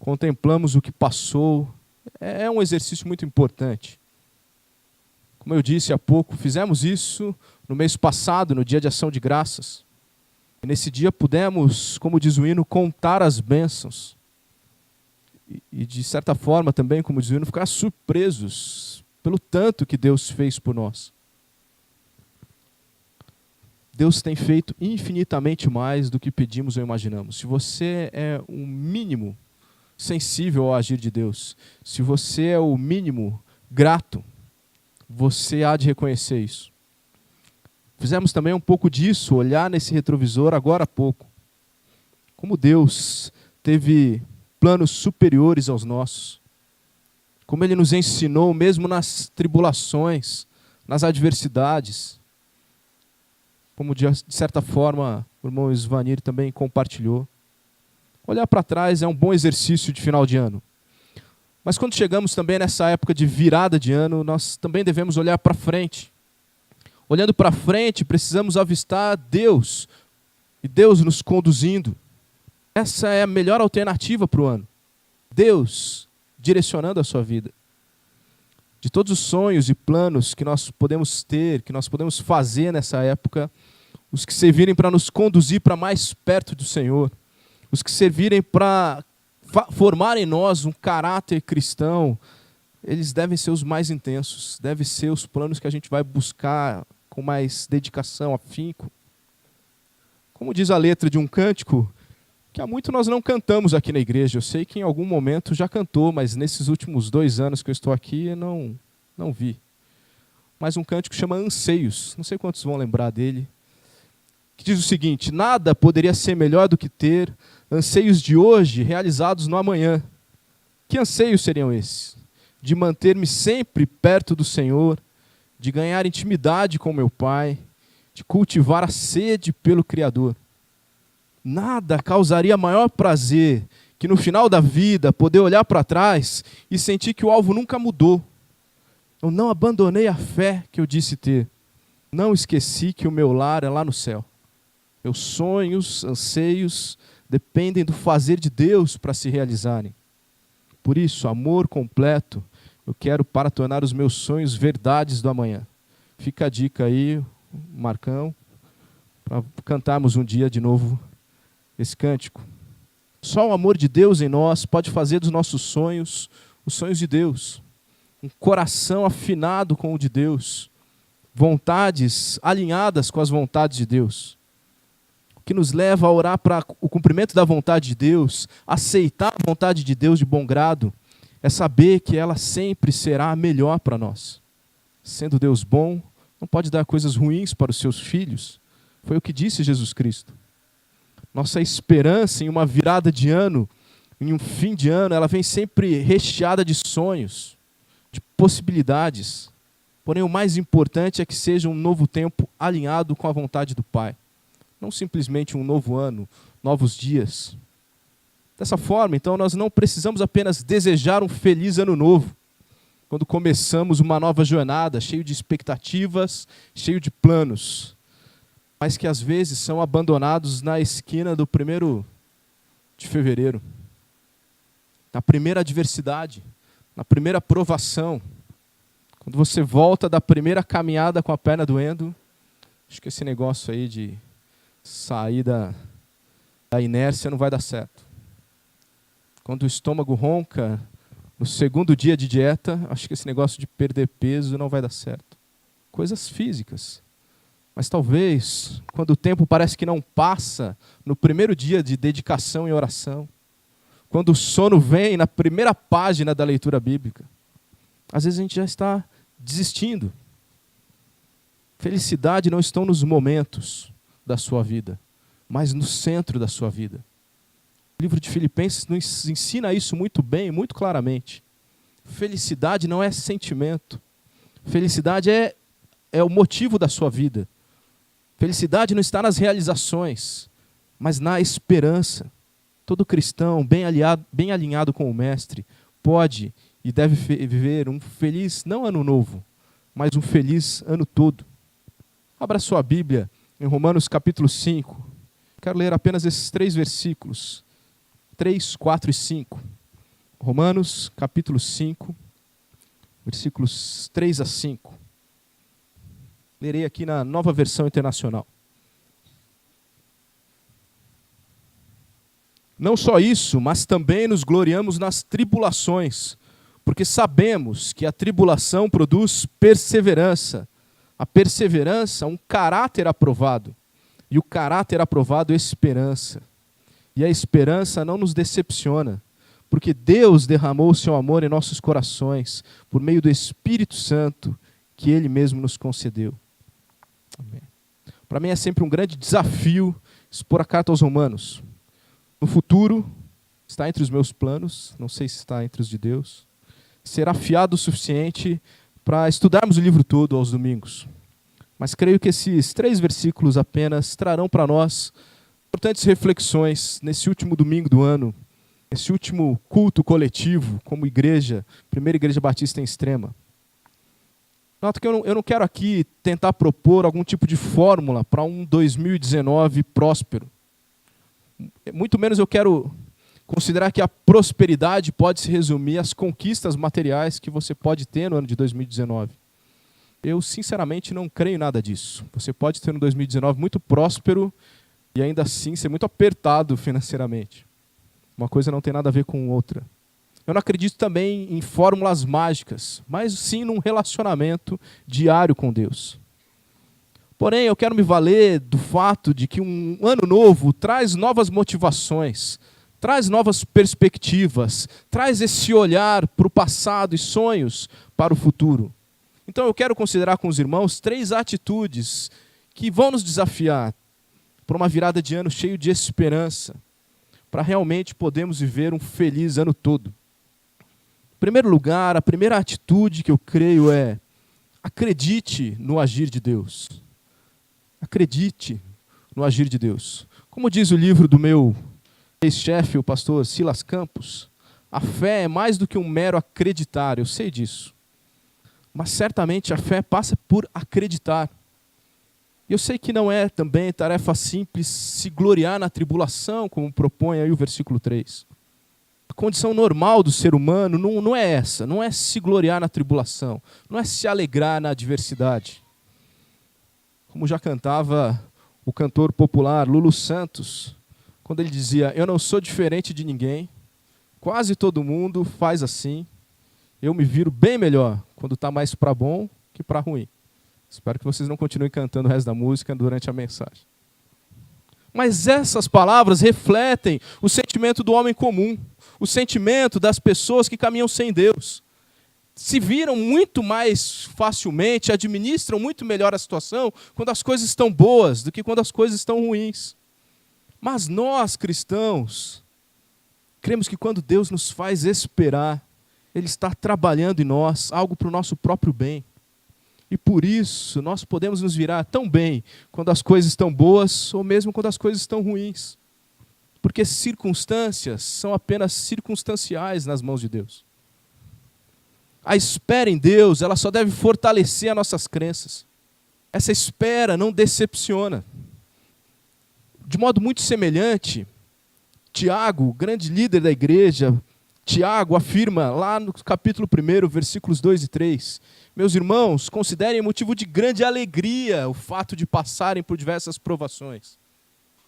contemplamos o que passou. É um exercício muito importante. Como eu disse há pouco, fizemos isso no mês passado, no dia de ação de graças. E nesse dia pudemos, como diz o hino, contar as bênçãos. E de certa forma também, como diz o hino, ficar surpresos pelo tanto que Deus fez por nós. Deus tem feito infinitamente mais do que pedimos ou imaginamos. Se você é um mínimo sensível ao agir de Deus, se você é o mínimo grato, você há de reconhecer isso. Fizemos também um pouco disso, olhar nesse retrovisor agora há pouco. Como Deus teve planos superiores aos nossos. Como Ele nos ensinou, mesmo nas tribulações, nas adversidades. Como de certa forma o irmão Svanir também compartilhou. Olhar para trás é um bom exercício de final de ano. Mas quando chegamos também nessa época de virada de ano, nós também devemos olhar para frente. Olhando para frente, precisamos avistar Deus e Deus nos conduzindo. Essa é a melhor alternativa para o ano. Deus direcionando a sua vida. De todos os sonhos e planos que nós podemos ter, que nós podemos fazer nessa época, os que servirem para nos conduzir para mais perto do Senhor, os que servirem para formar em nós um caráter cristão, eles devem ser os mais intensos, devem ser os planos que a gente vai buscar com mais dedicação, afinco. Como diz a letra de um cântico, que há muito nós não cantamos aqui na igreja. Eu sei que em algum momento já cantou, mas nesses últimos 2 anos que eu estou aqui, eu não vi. Mas um cântico chama Anseios, não sei quantos vão lembrar dele, que diz o seguinte: nada poderia ser melhor do que ter anseios de hoje realizados no amanhã. Que anseios seriam esses? De manter-me sempre perto do Senhor, de ganhar intimidade com meu Pai, de cultivar a sede pelo Criador. Nada causaria maior prazer que no final da vida poder olhar para trás e sentir que o alvo nunca mudou. Eu não abandonei a fé que eu disse ter. Não esqueci que o meu lar é lá no céu. Meus sonhos, anseios, dependem do fazer de Deus para se realizarem. Por isso, amor completo, eu quero para tornar os meus sonhos verdades do amanhã. Fica a dica aí, Marcão, para cantarmos um dia de novo esse cântico. Só o amor de Deus em nós pode fazer dos nossos sonhos os sonhos de Deus. Um coração afinado com o de Deus. Vontades alinhadas com as vontades de Deus. Que nos leva a orar para o cumprimento da vontade de Deus, aceitar a vontade de Deus de bom grado, é saber que ela sempre será a melhor para nós. Sendo Deus bom, não pode dar coisas ruins para os seus filhos. Foi o que disse Jesus Cristo. Nossa esperança em uma virada de ano, em um fim de ano, ela vem sempre recheada de sonhos, de possibilidades. Porém, o mais importante é que seja um novo tempo alinhado com a vontade do Pai. Não simplesmente um novo ano, novos dias. Dessa forma, então, nós não precisamos apenas desejar um feliz ano novo, quando começamos uma nova jornada, cheio de expectativas, cheio de planos, mas que às vezes são abandonados na esquina do 1º de fevereiro, na primeira adversidade, na primeira provação, quando você volta da primeira caminhada com a perna doendo. Acho que esse negócio aí de sair da inércia não vai dar certo. Quando o estômago ronca no 2º dia de dieta, acho que esse negócio de perder peso não vai dar certo. Coisas físicas. Mas talvez, quando o tempo parece que não passa, no 1º dia de dedicação e oração, quando o sono vem na primeira página da leitura bíblica, às vezes a gente já está desistindo. Felicidade não estão nos momentos da sua vida, mas no centro da sua vida. O livro de Filipenses nos ensina isso muito bem, muito claramente. Felicidade não é sentimento. Felicidade é o motivo da sua vida. Felicidade não está nas realizações, mas na esperança. Todo cristão bem alinhado com o Mestre pode e deve viver um feliz, não ano novo, mas um feliz ano todo. Abra sua Bíblia em Romanos capítulo 5. Quero ler apenas esses 3 versículos, 3, 4 e 5. Romanos, capítulo 5, versículos 3 a 5. Lerei aqui na Nova Versão Internacional. Não só isso, mas também nos gloriamos nas tribulações, porque sabemos que a tribulação produz perseverança. A perseverança, um caráter aprovado. E o caráter aprovado, esperança. E a esperança não nos decepciona, porque Deus derramou o seu amor em nossos corações, por meio do Espírito Santo, que Ele mesmo nos concedeu. Amém. Para mim é sempre um grande desafio expor a carta aos Romanos. No futuro, está entre os meus planos, não sei se está entre os de Deus, ser afiado o suficiente para estudarmos o livro todo aos domingos. Mas creio que esses 3 versículos apenas trarão para nós importantes reflexões nesse último domingo do ano, nesse último culto coletivo, como igreja, Primeira Igreja Batista em Extrema. Nota que eu não quero aqui tentar propor algum tipo de fórmula para um 2019 próspero. Muito menos eu quero considerar que a prosperidade pode se resumir às conquistas materiais que você pode ter no ano de 2019. Eu, sinceramente, não creio em nada disso. Você pode ter um 2019 muito próspero e ainda assim ser muito apertado financeiramente. Uma coisa não tem nada a ver com outra. Eu não acredito também em fórmulas mágicas, mas sim num relacionamento diário com Deus. Porém, eu quero me valer do fato de que um ano novo traz novas motivações, traz novas perspectivas, traz esse olhar para o passado e sonhos para o futuro. Então eu quero considerar com os irmãos 3 atitudes que vão nos desafiar para uma virada de ano cheio de esperança, para realmente podermos viver um feliz ano todo. Em primeiro lugar, a primeira atitude que eu creio é: acredite no agir de Deus. Acredite no agir de Deus. Como diz o livro do meu ex-chefe, o pastor Silas Campos, a fé é mais do que um mero acreditar, eu sei disso. Mas certamente a fé passa por acreditar. Eu sei que não é também tarefa simples se gloriar na tribulação, como propõe aí o versículo 3. A condição normal do ser humano não é essa, não é se gloriar na tribulação, não é se alegrar na adversidade. Como já cantava o cantor popular Lulu Santos, quando ele dizia: eu não sou diferente de ninguém, quase todo mundo faz assim, eu me viro bem melhor quando está mais para bom que para ruim. Espero que vocês não continuem cantando o resto da música durante a mensagem. Mas essas palavras refletem o sentimento do homem comum, o sentimento das pessoas que caminham sem Deus. Se viram muito mais facilmente, administram muito melhor a situação quando as coisas estão boas do que quando as coisas estão ruins. Mas nós, cristãos, cremos que quando Deus nos faz esperar, Ele está trabalhando em nós algo para o nosso próprio bem. E por isso nós podemos nos virar tão bem quando as coisas estão boas ou mesmo quando as coisas estão ruins. Porque circunstâncias são apenas circunstanciais nas mãos de Deus. A espera em Deus, ela só deve fortalecer as nossas crenças. Essa espera não decepciona. De modo muito semelhante, Tiago, o grande líder da igreja, Tiago afirma lá no capítulo 1, versículos 2 e 3, meus irmãos, considerem motivo de grande alegria o fato de passarem por diversas provações.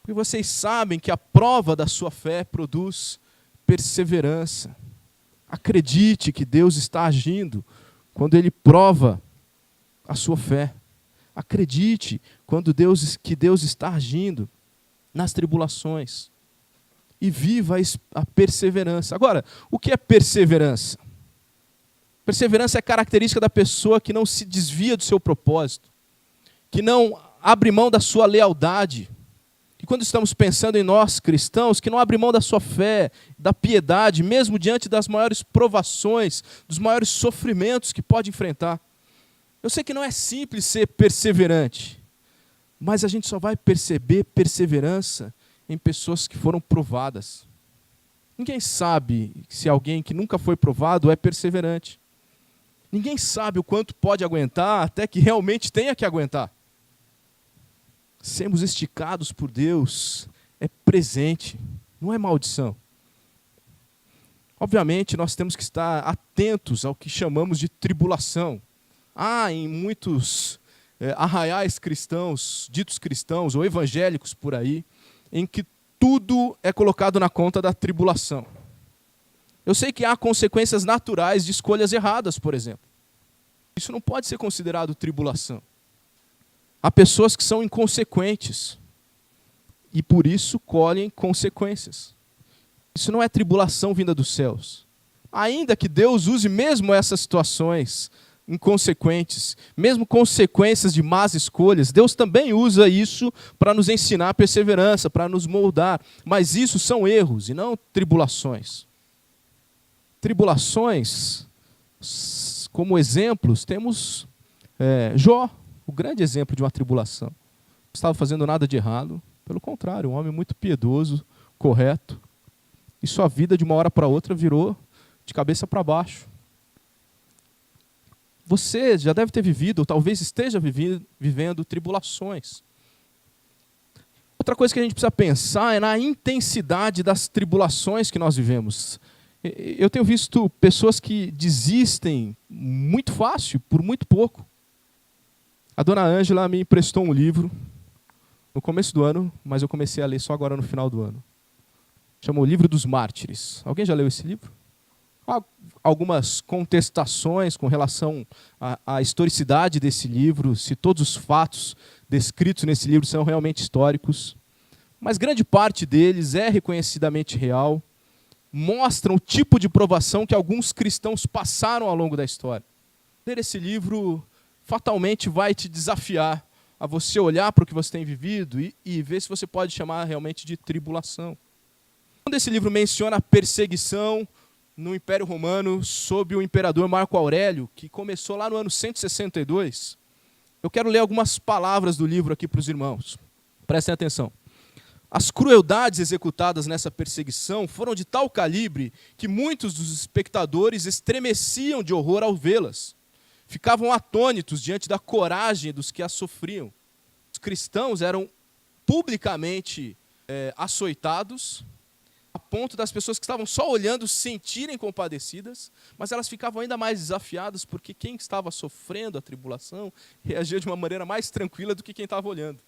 Porque vocês sabem que a prova da sua fé produz perseverança. Acredite que Deus está agindo quando Ele prova a sua fé. Acredite que Deus está agindo nas tribulações. E viva a perseverança. Agora, o que é perseverança? Perseverança é característica da pessoa que não se desvia do seu propósito, que não abre mão da sua lealdade. E quando estamos pensando em nós, cristãos, que não abre mão da sua fé, da piedade, mesmo diante das maiores provações, dos maiores sofrimentos que pode enfrentar. Eu sei que não é simples ser perseverante, mas a gente só vai perceber perseverança em pessoas que foram provadas. Ninguém sabe se alguém que nunca foi provado é perseverante. Ninguém sabe o quanto pode aguentar até que realmente tenha que aguentar. Sermos esticados por Deus é presente, não é maldição. Obviamente, nós temos que estar atentos ao que chamamos de tribulação. Há em muitos arraiais cristãos, ditos cristãos ou evangélicos por aí, em que tudo é colocado na conta da tribulação. Eu sei que há consequências naturais de escolhas erradas, por exemplo. Isso não pode ser considerado tribulação. Há pessoas que são inconsequentes e por isso colhem consequências. Isso não é tribulação vinda dos céus. Ainda que Deus use mesmo essas situações inconsequentes, mesmo consequências de más escolhas, Deus também usa isso para nos ensinar perseverança, para nos moldar. Mas isso são erros e não tribulações. Tribulações, como exemplos, temos Jó, o grande exemplo de uma tribulação. Não estava fazendo nada de errado, pelo contrário, um homem muito piedoso, correto, e sua vida de uma hora para outra virou de cabeça para baixo. Você já deve ter vivido, ou talvez esteja vivendo tribulações. Outra coisa que a gente precisa pensar é na intensidade das tribulações que nós vivemos. Eu tenho visto pessoas que desistem muito fácil, por muito pouco. A dona Ângela me emprestou um livro no começo do ano, mas eu comecei a ler só agora no final do ano. Chama O Livro dos Mártires. Alguém já leu esse livro? Há algumas contestações com relação à historicidade desse livro, se todos os fatos descritos nesse livro são realmente históricos. Mas grande parte deles é reconhecidamente real, mostram o tipo de provação que alguns cristãos passaram ao longo da história. Ler esse livro fatalmente vai te desafiar a você olhar para o que você tem vivido e ver se você pode chamar realmente de tribulação. Quando esse livro menciona a perseguição no Império Romano sob o imperador Marco Aurélio, que começou lá no ano 162, eu quero ler algumas palavras do livro aqui para os irmãos. Prestem atenção. As crueldades executadas nessa perseguição foram de tal calibre que muitos dos espectadores estremeciam de horror ao vê-las. Ficavam atônitos diante da coragem dos que as sofriam. Os cristãos eram publicamente açoitados, a ponto das pessoas que estavam só olhando se sentirem compadecidas, mas elas ficavam ainda mais desafiadas porque quem estava sofrendo a tribulação reagia de uma maneira mais tranquila do que quem estava olhando.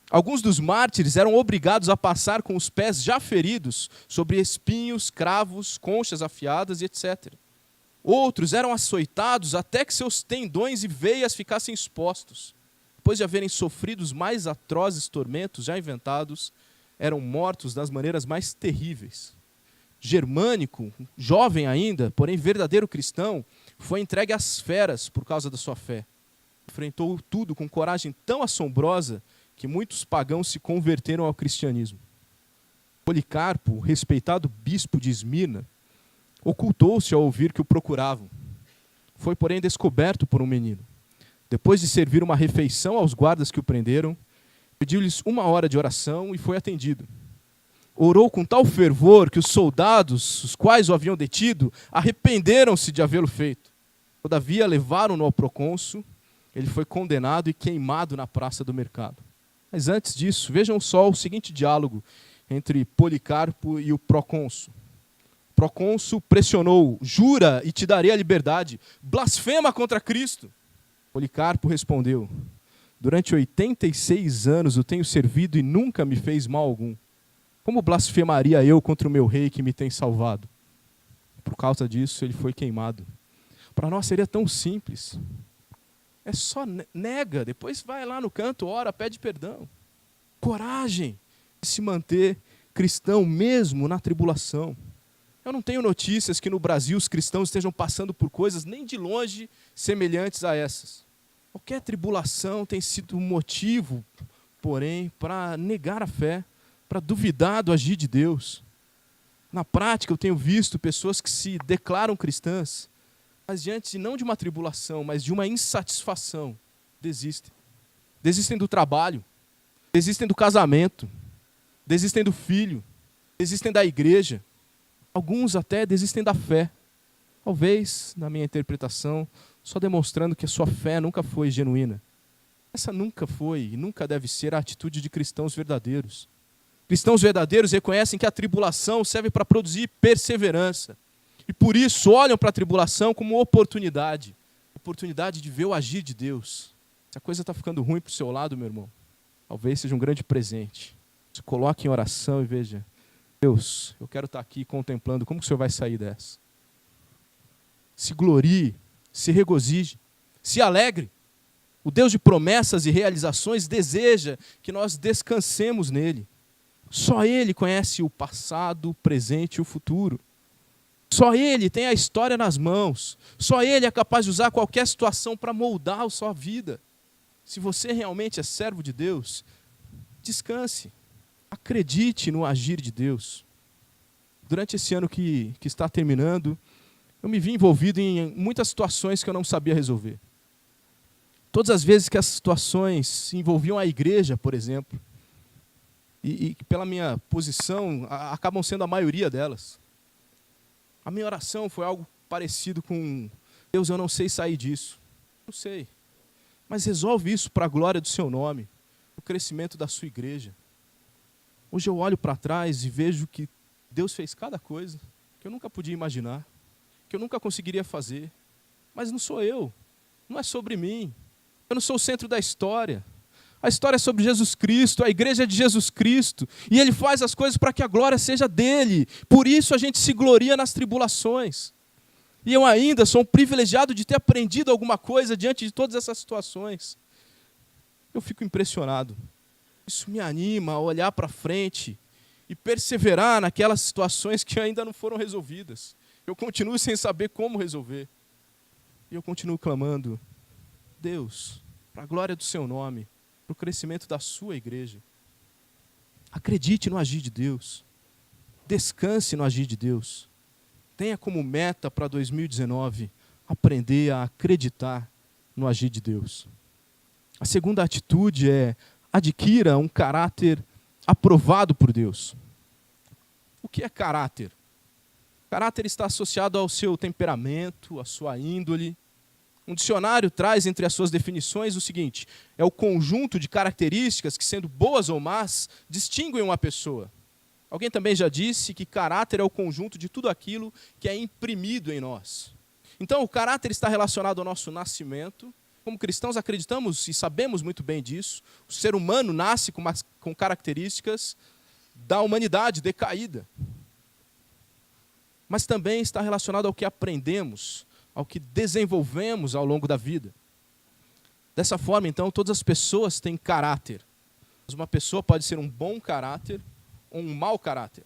Alguns dos mártires eram obrigados a passar com os pés já feridos sobre espinhos, cravos, conchas afiadas e etc. Outros eram açoitados até que seus tendões e veias ficassem expostos. Depois de haverem sofrido os mais atrozes tormentos já inventados, eram mortos das maneiras mais terríveis. Germânico, jovem ainda, porém verdadeiro cristão, foi entregue às feras por causa da sua fé. Enfrentou tudo com coragem tão assombrosa que muitos pagãos se converteram ao cristianismo. Policarpo, respeitado bispo de Esmirna, ocultou-se ao ouvir que o procuravam. Foi, porém, descoberto por um menino. Depois de servir uma refeição aos guardas que o prenderam, pediu-lhes 1 hora de oração e foi atendido. Orou com tal fervor que os soldados, os quais o haviam detido, arrependeram-se de havê-lo feito. Todavia, levaram-no ao procônsul, ele foi condenado e queimado na praça do mercado. Mas antes disso, vejam só o seguinte diálogo entre Policarpo e o procônsul. O procônsul pressionou: jura e te darei a liberdade, blasfema contra Cristo. Policarpo respondeu: durante 86 anos o tenho servido e nunca me fez mal algum. Como blasfemaria eu contra o meu rei que me tem salvado? Por causa disso ele foi queimado. Para nós seria tão simples. É só nega, depois vai lá no canto, ora, pede perdão. Coragem de se manter cristão mesmo na tribulação. Eu não tenho notícias que no Brasil os cristãos estejam passando por coisas nem de longe semelhantes a essas. Qualquer tribulação tem sido um motivo, porém, para negar a fé, para duvidar do agir de Deus. Na prática, eu tenho visto pessoas que se declaram cristãs, mas diante não de uma tribulação, mas de uma insatisfação, desistem. Desistem do trabalho, desistem do casamento, desistem do filho, desistem da igreja. Alguns até desistem da fé. Talvez, na minha interpretação, só demonstrando que a sua fé nunca foi genuína. Essa nunca foi e nunca deve ser a atitude de cristãos verdadeiros. Cristãos verdadeiros reconhecem que a tribulação serve para produzir perseverança. E por isso olham para a tribulação como oportunidade de ver o agir de Deus. Se a coisa está ficando ruim para o seu lado, meu irmão, talvez seja um grande presente. Se coloque em oração e veja: Deus, eu quero estar aqui contemplando como que o Senhor vai sair dessa. Se glorie, se regozije, se alegre. O Deus de promessas e realizações deseja que nós descansemos nele. Só Ele conhece o passado, o presente e o futuro. Só Ele tem a história nas mãos. Só Ele é capaz de usar qualquer situação para moldar a sua vida. Se você realmente é servo de Deus, descanse. Acredite no agir de Deus. Durante esse ano que está terminando, eu me vi envolvido em muitas situações que eu não sabia resolver. Todas as vezes que as situações envolviam a igreja, por exemplo, e pela minha posição, acabam sendo a maioria delas. A minha oração foi algo parecido com: Deus, eu não sei sair disso. Não sei. Mas resolve isso para a glória do seu nome, o crescimento da sua igreja. Hoje eu olho para trás e vejo que Deus fez cada coisa que eu nunca podia imaginar, que eu nunca conseguiria fazer. Mas não sou eu, não é sobre mim. Eu não sou o centro da história. A história é sobre Jesus Cristo, a igreja é de Jesus Cristo. E Ele faz as coisas para que a glória seja dEle. Por isso a gente se gloria nas tribulações. E eu ainda sou um privilegiado de ter aprendido alguma coisa diante de todas essas situações. Eu fico impressionado. Isso me anima a olhar para frente e perseverar naquelas situações que ainda não foram resolvidas. Eu continuo sem saber como resolver. E eu continuo clamando: Deus, para a glória do seu nome, para o crescimento da sua igreja. Acredite no agir de Deus. Descanse no agir de Deus. Tenha como meta para 2019 aprender a acreditar no agir de Deus. A segunda atitude é: adquira um caráter aprovado por Deus. O que é caráter? Caráter está associado ao seu temperamento, à sua índole. Um dicionário traz entre as suas definições o seguinte: é o conjunto de características que, sendo boas ou más, distinguem uma pessoa. Alguém também já disse que caráter é o conjunto de tudo aquilo que é imprimido em nós. Então, o caráter está relacionado ao nosso nascimento. Como cristãos acreditamos e sabemos muito bem disso. O ser humano nasce com características da humanidade decaída. Mas também está relacionado ao que aprendemos, ao que desenvolvemos ao longo da vida. Dessa forma, então, todas as pessoas têm caráter. Mas uma pessoa pode ser um bom caráter ou um mau caráter.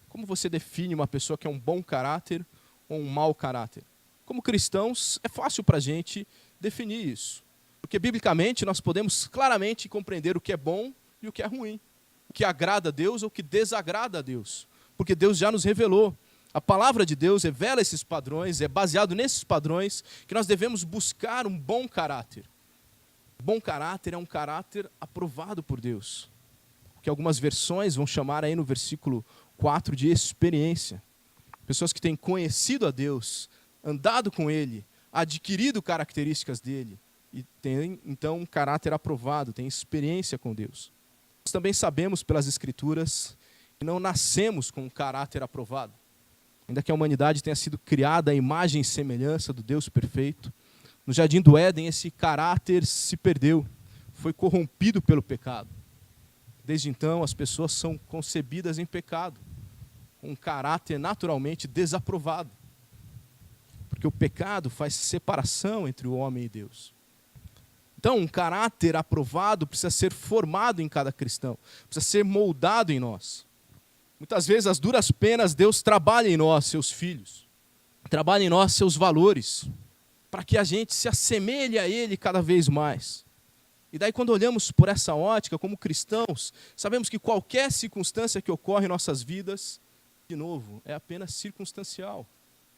Como você define uma pessoa que é um bom caráter ou um mau caráter? Como cristãos, é fácil para a gente definir isso. Porque, biblicamente, nós podemos claramente compreender o que é bom e o que é ruim. O que agrada a Deus ou o que desagrada a Deus. Porque Deus já nos revelou. A palavra de Deus revela esses padrões, é baseado nesses padrões que nós devemos buscar um bom caráter. Bom caráter é um caráter aprovado por Deus. Que algumas versões vão chamar aí no versículo 4 de experiência. Pessoas que têm conhecido a Deus, andado com Ele, adquirido características dEle e têm, então, um caráter aprovado, têm experiência com Deus. Nós também sabemos pelas Escrituras que não nascemos com um caráter aprovado. Ainda que a humanidade tenha sido criada à imagem e semelhança do Deus perfeito, no Jardim do Éden esse caráter se perdeu, foi corrompido pelo pecado. Desde então as pessoas são concebidas em pecado, com um caráter naturalmente desaprovado. Porque o pecado faz separação entre o homem e Deus. Então, um caráter aprovado precisa ser formado em cada cristão, precisa ser moldado em nós. Muitas vezes, as duras penas, Deus trabalha em nós, seus filhos. Trabalha em nós, seus valores, para que a gente se assemelhe a Ele cada vez mais. E daí, quando olhamos por essa ótica, como cristãos, sabemos que qualquer circunstância que ocorre em nossas vidas, de novo, é apenas circunstancial.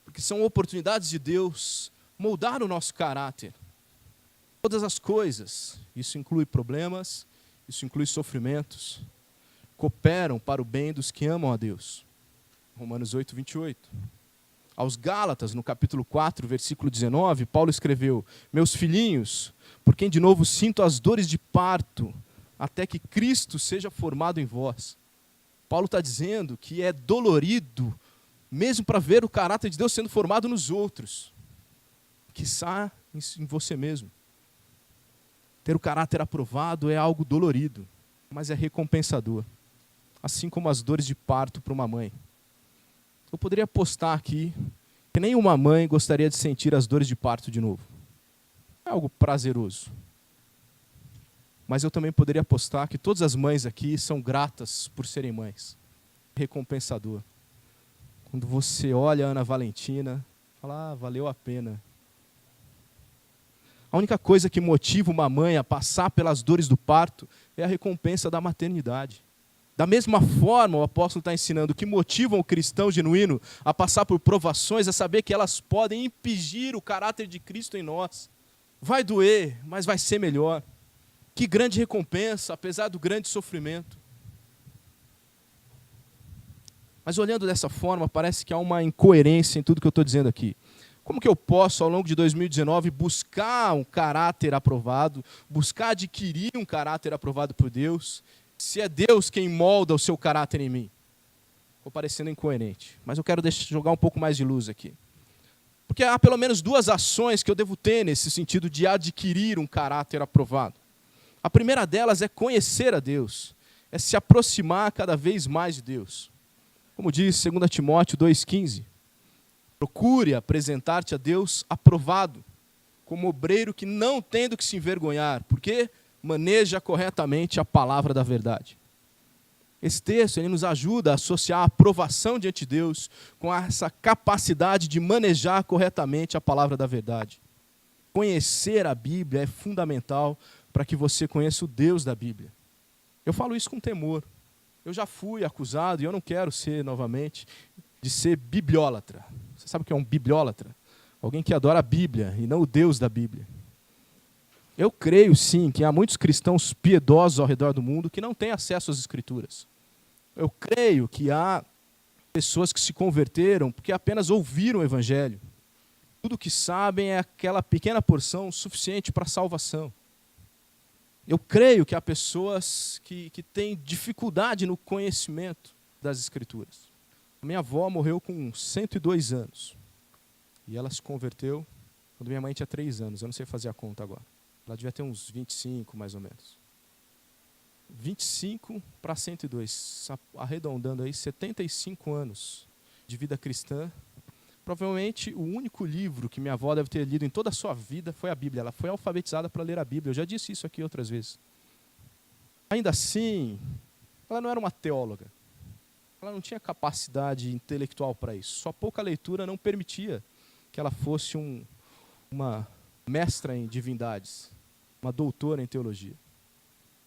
Porque são oportunidades de Deus moldar o nosso caráter. Todas as coisas, isso inclui problemas, isso inclui sofrimentos, cooperam para o bem dos que amam a Deus. Romanos 8, 28. Aos Gálatas, no capítulo 4, versículo 19, Paulo escreveu: meus filhinhos, por quem de novo sinto as dores de parto, até que Cristo seja formado em vós. Paulo está dizendo que é dolorido mesmo para ver o caráter de Deus sendo formado nos outros, quiçá em você mesmo. Ter o caráter aprovado é algo dolorido, mas é recompensador, assim como as dores de parto para uma mãe. Eu poderia apostar aqui que nenhuma mãe gostaria de sentir as dores de parto de novo. É algo prazeroso. Mas eu também poderia apostar que todas as mães aqui são gratas por serem mães. Recompensador. Quando você olha a Ana Valentina, fala, valeu a pena. A única coisa que motiva uma mãe a passar pelas dores do parto é a recompensa da maternidade. Da mesma forma, o apóstolo está ensinando que motivam o cristão genuíno a passar por provações, é saber que elas podem impingir o caráter de Cristo em nós. Vai doer, mas vai ser melhor. Que grande recompensa, apesar do grande sofrimento. Mas olhando dessa forma, parece que há uma incoerência em tudo que eu estou dizendo aqui. Como que eu posso, ao longo de 2019, buscar um caráter aprovado, buscar adquirir um caráter aprovado por Deus, se é Deus quem molda o seu caráter em mim? Estou parecendo incoerente, mas eu quero jogar um pouco mais de luz aqui. Porque há pelo menos duas ações que eu devo ter nesse sentido de adquirir um caráter aprovado. A primeira delas é conhecer a Deus, é se aproximar cada vez mais de Deus. Como diz 2 Timóteo 2,15, procure apresentar-te a Deus aprovado, como obreiro que não tem do que se envergonhar, porque maneja corretamente a palavra da verdade. Esse texto ele nos ajuda a associar a aprovação diante de Deus com essa capacidade de manejar corretamente a palavra da verdade. Conhecer a Bíblia é fundamental para que você conheça o Deus da Bíblia. Eu falo isso com temor. Eu já fui acusado, e eu não quero ser novamente, de ser bibliólatra. Você sabe o que é um bibliólatra? Alguém que adora a Bíblia e não o Deus da Bíblia. Eu creio, sim, que há muitos cristãos piedosos ao redor do mundo que não têm acesso às Escrituras. Eu creio que há pessoas que se converteram porque apenas ouviram o Evangelho. Tudo o que sabem é aquela pequena porção suficiente para a salvação. Eu creio que há pessoas que têm dificuldade no conhecimento das Escrituras. A minha avó morreu com 102 anos. E ela se converteu quando minha mãe tinha 3 anos. Eu não sei fazer a conta agora. Ela devia ter uns 25, mais ou menos. 25 para 102, arredondando aí, 75 anos de vida cristã. Provavelmente o único livro que minha avó deve ter lido em toda a sua vida foi a Bíblia. Ela foi alfabetizada para ler a Bíblia. Eu já disse isso aqui outras vezes. Ainda assim, ela não era uma teóloga. Ela não tinha capacidade intelectual para isso. Sua pouca leitura não permitia que ela fosse uma mestra em divindades, uma doutora em teologia.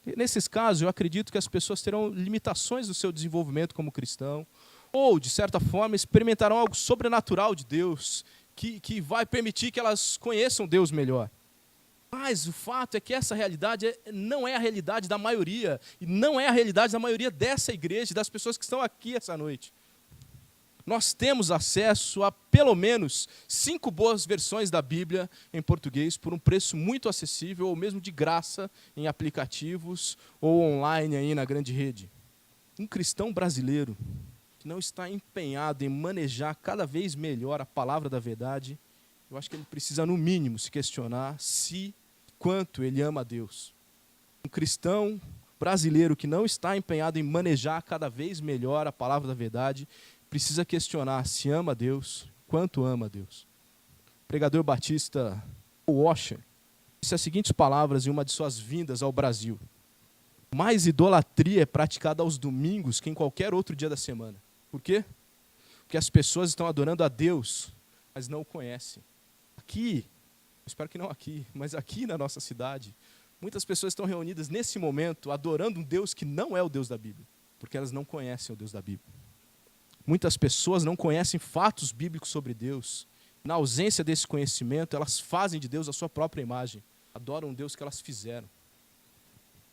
E nesses casos, eu acredito que as pessoas terão limitações no seu desenvolvimento como cristão, ou, de certa forma, experimentarão algo sobrenatural de Deus, que vai permitir que elas conheçam Deus melhor. Mas o fato é que essa realidade não é a realidade da maioria, e não é a realidade da maioria dessa igreja, das pessoas que estão aqui essa noite. Nós temos acesso a pelo menos 5 boas versões da Bíblia em português por um preço muito acessível, ou mesmo de graça em aplicativos ou online aí na grande rede. Um cristão brasileiro que não está empenhado em manejar cada vez melhor a palavra da verdade, eu acho que ele precisa, no mínimo, se questionar quanto ele ama a Deus. Um cristão brasileiro que não está empenhado em manejar cada vez melhor a palavra da verdade, precisa questionar se ama a Deus, quanto ama a Deus. O pregador batista Washer disse as seguintes palavras em uma de suas vindas ao Brasil: mais idolatria é praticada aos domingos que em qualquer outro dia da semana. Por quê? Porque as pessoas estão adorando a Deus, mas não o conhecem. Aqui, espero que não aqui, mas aqui na nossa cidade, muitas pessoas estão reunidas nesse momento adorando um Deus que não é o Deus da Bíblia, porque elas não conhecem o Deus da Bíblia. Muitas pessoas não conhecem fatos bíblicos sobre Deus. Na ausência desse conhecimento, elas fazem de Deus a sua própria imagem. Adoram um Deus que elas fizeram.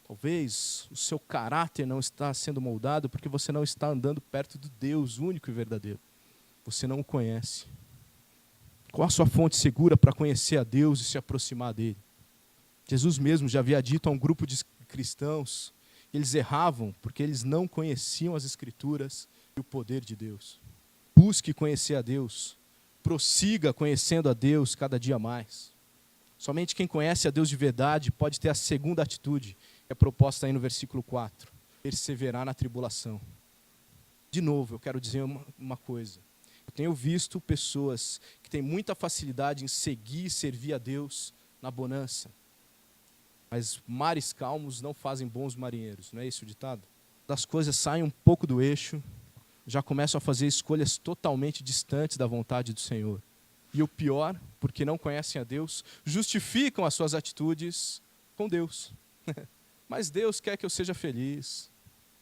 Talvez o seu caráter não está sendo moldado porque você não está andando perto do Deus único e verdadeiro. Você não o conhece. Qual a sua fonte segura para conhecer a Deus e se aproximar dele? Jesus mesmo já havia dito a um grupo de cristãos que eles erravam porque eles não conheciam as Escrituras e o poder de Deus. busque conhecer a Deus. Prossiga conhecendo a Deus cada dia mais. Somente quem conhece a Deus de verdade pode ter a segunda atitude, que é proposta aí no versículo 4. Perseverar na tribulação. De novo, eu quero dizer uma coisa. Eu tenho visto pessoas que têm muita facilidade em seguir e servir a Deus na bonança. Mas mares calmos não fazem bons marinheiros, não é esse o ditado? As coisas saem um pouco do eixo, já começam a fazer escolhas totalmente distantes da vontade do Senhor. E o pior, porque não conhecem a Deus, justificam as suas atitudes com Deus. Mas Deus quer que eu seja feliz.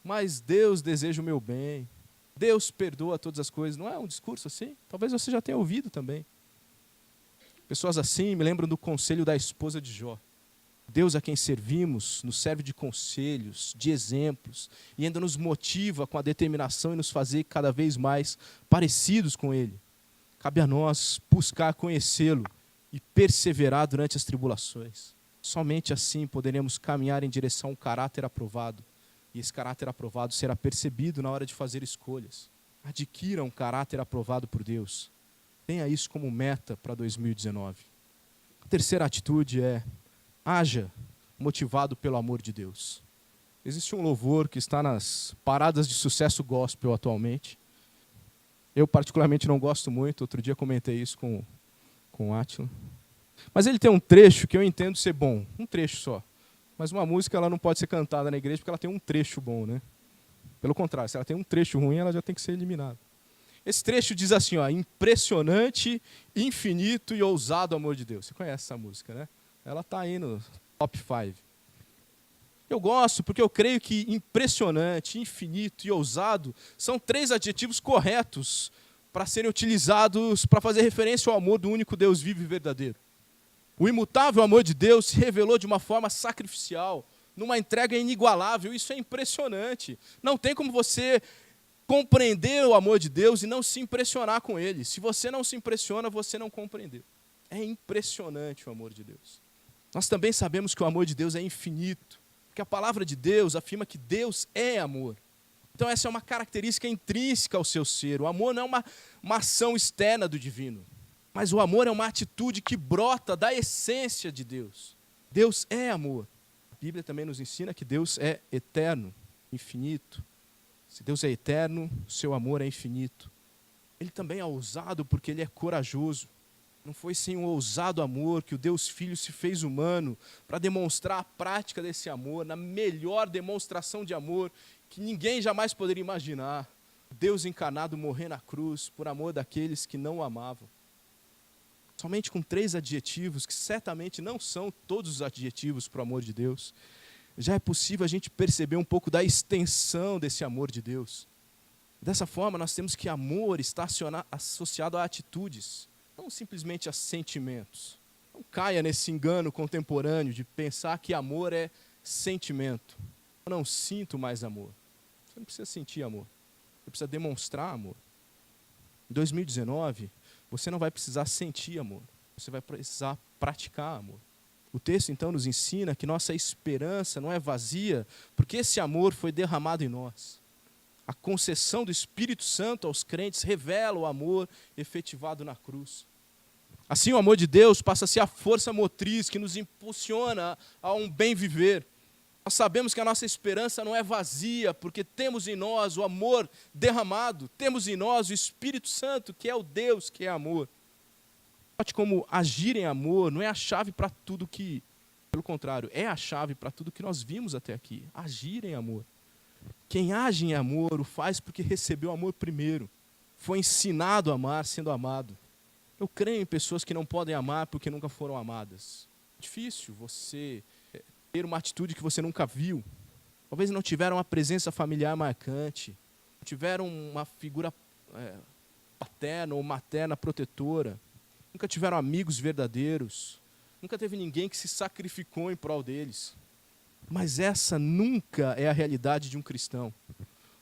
Mas Deus deseja o meu bem. Deus perdoa todas as coisas. Não é um discurso assim? Talvez você já tenha ouvido também. Pessoas assim me lembram do conselho da esposa de Jó. Deus a quem servimos nos serve de conselhos, de exemplos, e ainda nos motiva com a determinação em nos fazer cada vez mais parecidos com Ele. Cabe a nós buscar conhecê-lo e perseverar durante as tribulações. Somente assim poderemos caminhar em direção a um caráter aprovado. E esse caráter aprovado será percebido na hora de fazer escolhas. Adquira um caráter aprovado por Deus. Tenha isso como meta para 2019. A terceira atitude é: haja motivado pelo amor de Deus. Existe um louvor que está nas paradas de sucesso gospel atualmente. Eu particularmente não gosto muito, outro dia comentei isso com o Átila. Mas ele tem um trecho que eu entendo ser bom, um trecho só. Mas uma música ela não pode ser cantada na igreja porque ela tem um trecho bom, né? Pelo contrário, se ela tem um trecho ruim, ela já tem que ser eliminada. Esse trecho diz assim, ó: impressionante, infinito e ousado amor de Deus. Você conhece essa música, né? Ela está aí no top 5. Eu gosto porque eu creio que impressionante, infinito e ousado são 3 adjetivos corretos para serem utilizados para fazer referência ao amor do único Deus vivo e verdadeiro. O imutável amor de Deus se revelou de uma forma sacrificial, numa entrega inigualável. Isso é impressionante. Não tem como você compreender o amor de Deus e não se impressionar com ele. Se você não se impressiona, você não compreendeu. É impressionante o amor de Deus. Nós também sabemos que o amor de Deus é infinito, porque a palavra de Deus afirma que Deus é amor. Então essa é uma característica intrínseca ao seu ser. O amor não é uma ação externa do divino, mas o amor é uma atitude que brota da essência de Deus. Deus é amor. A Bíblia também nos ensina que Deus é eterno, infinito. Se Deus é eterno, o seu amor é infinito. Ele também é ousado porque ele é corajoso. Não foi sem um ousado amor que o Deus Filho se fez humano para demonstrar a prática desse amor, na melhor demonstração de amor que ninguém jamais poderia imaginar. Deus encarnado morrer na cruz por amor daqueles que não o amavam. Somente com 3 adjetivos, que certamente não são todos os adjetivos para o amor de Deus, já é possível a gente perceber um pouco da extensão desse amor de Deus. Dessa forma, nós temos que amor está associado a atitudes, não simplesmente a sentimentos. Não caia nesse engano contemporâneo de pensar que amor é sentimento. Eu não sinto mais amor. Você não precisa sentir amor. Você precisa demonstrar amor. Em 2019, você não vai precisar sentir amor. Você vai precisar praticar amor. O texto, então, nos ensina que nossa esperança não é vazia, porque esse amor foi derramado em nós. A concessão do Espírito Santo aos crentes revela o amor efetivado na cruz. Assim, o amor de Deus passa a ser a força motriz que nos impulsiona a um bem viver. Nós sabemos que a nossa esperança não é vazia, porque temos em nós o amor derramado, temos em nós o Espírito Santo, que é o Deus que é amor. Note como agir em amor não é a chave para tudo que, pelo contrário, é a chave para tudo que nós vimos até aqui. Agir em amor. Quem age em amor o faz porque recebeu amor primeiro. Foi ensinado a amar sendo amado. Eu creio em pessoas que não podem amar porque nunca foram amadas. É difícil você ter uma atitude que você nunca viu. Talvez não tiveram uma presença familiar marcante. Não tiveram uma figura paterna ou materna protetora. Nunca tiveram amigos verdadeiros. Nunca teve ninguém que se sacrificou em prol deles. Mas essa nunca é a realidade de um cristão.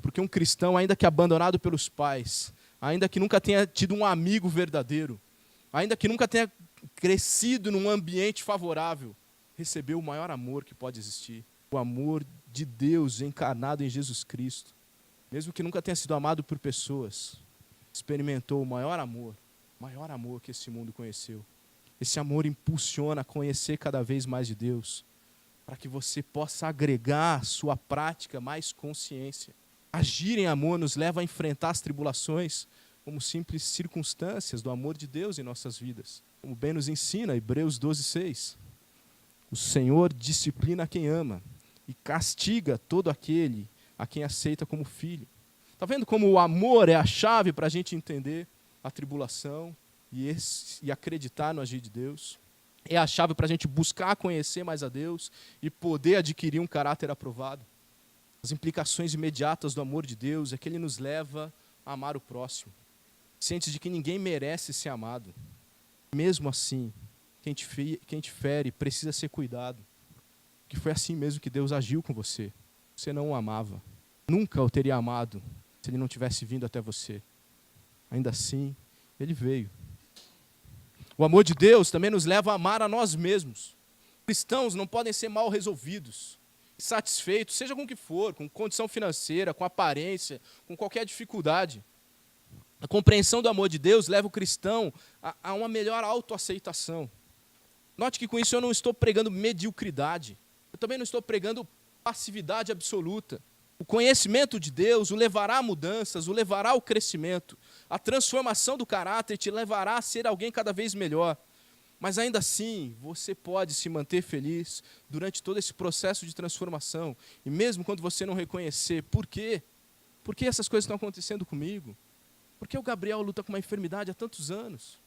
Porque um cristão, ainda que abandonado pelos pais, ainda que nunca tenha tido um amigo verdadeiro, ainda que nunca tenha crescido num ambiente favorável, recebeu o maior amor que pode existir. O amor de Deus encarnado em Jesus Cristo. Mesmo que nunca tenha sido amado por pessoas. experimentou o maior amor que esse mundo conheceu. Esse amor impulsiona a conhecer cada vez mais de Deus, para que você possa agregar à sua prática mais consciência. Agir em amor nos leva a enfrentar as tribulações como simples circunstâncias do amor de Deus em nossas vidas. Como bem nos ensina Hebreus 12:6. O Senhor disciplina quem ama e castiga todo aquele a quem aceita como filho. Está vendo como o amor é a chave para a gente entender a tribulação e acreditar no agir de Deus? É a chave para a gente buscar conhecer mais a Deus e poder adquirir um caráter aprovado. As implicações imediatas do amor de Deus é que ele nos leva a amar o próximo, cientes de que ninguém merece ser amado. Mesmo assim, quem te fere precisa ser cuidado, que foi assim mesmo que Deus agiu com você. Você não o amava, nunca o teria amado se ele não tivesse vindo até você. Ainda assim, ele veio. O amor de Deus também nos leva a amar a nós mesmos. Cristãos não podem ser mal resolvidos, insatisfeitos, seja com o que for, com condição financeira, com aparência, com qualquer dificuldade. A compreensão do amor de Deus leva o cristão a uma melhor autoaceitação. Note que com isso eu não estou pregando mediocridade, eu também não estou pregando passividade absoluta. O conhecimento de Deus o levará a mudanças, o levará ao crescimento. A transformação do caráter te levará a ser alguém cada vez melhor. Mas ainda assim, você pode se manter feliz durante todo esse processo de transformação. E mesmo quando você não reconhecer, por quê? Por que essas coisas estão acontecendo comigo? Por que o Gabriel luta com uma enfermidade há tantos anos?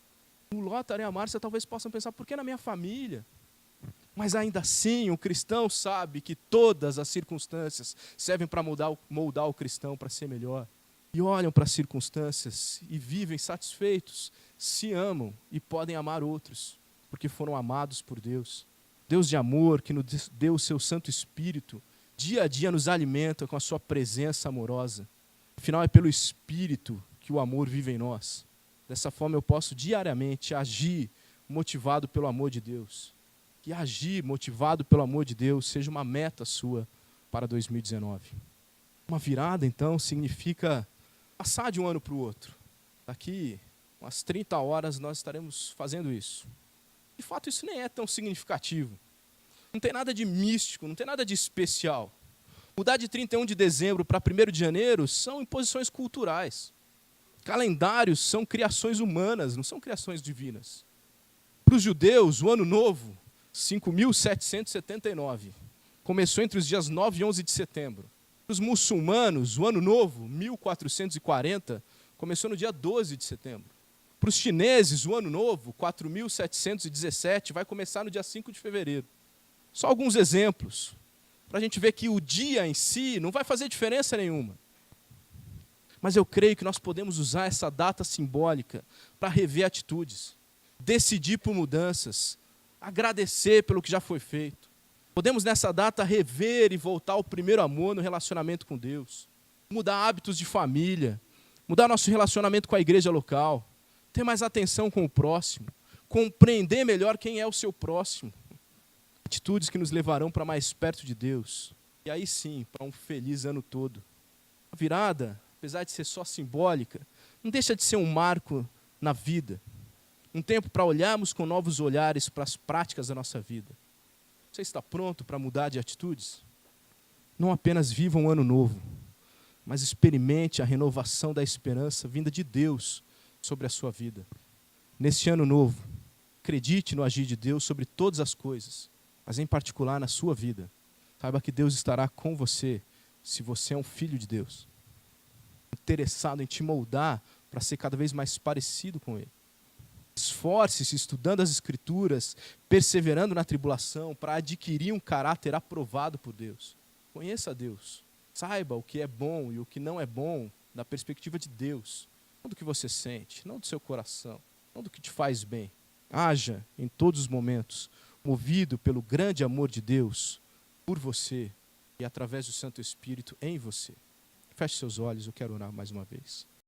O Lothar e a Márcia talvez possam pensar, por que na minha família? Mas ainda assim, o cristão sabe que todas as circunstâncias servem para moldar o cristão para ser melhor. E olham para as circunstâncias e vivem satisfeitos, se amam e podem amar outros, porque foram amados por Deus. Deus de amor, que nos deu o seu Santo Espírito, dia a dia nos alimenta com a sua presença amorosa. Afinal, é pelo Espírito que o amor vive em nós. Dessa forma eu posso diariamente agir motivado pelo amor de Deus. Que agir motivado pelo amor de Deus seja uma meta sua para 2019. Uma virada, então, significa passar de um ano para o outro. Daqui umas 30 horas nós estaremos fazendo isso. De fato, isso nem é tão significativo. Não tem nada de místico, não tem nada de especial. Mudar de 31 de dezembro para 1º de janeiro são imposições culturais. Calendários são criações humanas, não são criações divinas. Para os judeus, o ano novo, 5.779, começou entre os dias 9 e 11 de setembro. Para os muçulmanos, o ano novo, 1440, começou no dia 12 de setembro. Para os chineses, o ano novo, 4.717, vai começar no dia 5 de fevereiro. Só alguns exemplos, para a gente ver que o dia em si não vai fazer diferença nenhuma. Mas eu creio que nós podemos usar essa data simbólica para rever atitudes, decidir por mudanças, agradecer pelo que já foi feito. Podemos nessa data rever e voltar ao primeiro amor no relacionamento com Deus, mudar hábitos de família, mudar nosso relacionamento com a igreja local, ter mais atenção com o próximo, compreender melhor quem é o seu próximo. Atitudes que nos levarão para mais perto de Deus. E aí sim, para um feliz ano todo. A virada, apesar de ser só simbólica, não deixa de ser um marco na vida. Um tempo para olharmos com novos olhares para as práticas da nossa vida. Você está pronto para mudar de atitudes? Não apenas viva um ano novo, mas experimente a renovação da esperança vinda de Deus sobre a sua vida. Neste ano novo, acredite no agir de Deus sobre todas as coisas, mas em particular na sua vida. Saiba que Deus estará com você se você é um filho de Deus, interessado em te moldar para ser cada vez mais parecido com Ele. Esforce-se estudando as Escrituras, perseverando na tribulação para adquirir um caráter aprovado por Deus. Conheça a Deus. Saiba o que é bom e o que não é bom da perspectiva de Deus. Não do que você sente, não do seu coração, não do que te faz bem. Haja em todos os momentos, movido pelo grande amor de Deus por você e através do Santo Espírito em você. Feche seus olhos, eu quero orar mais uma vez.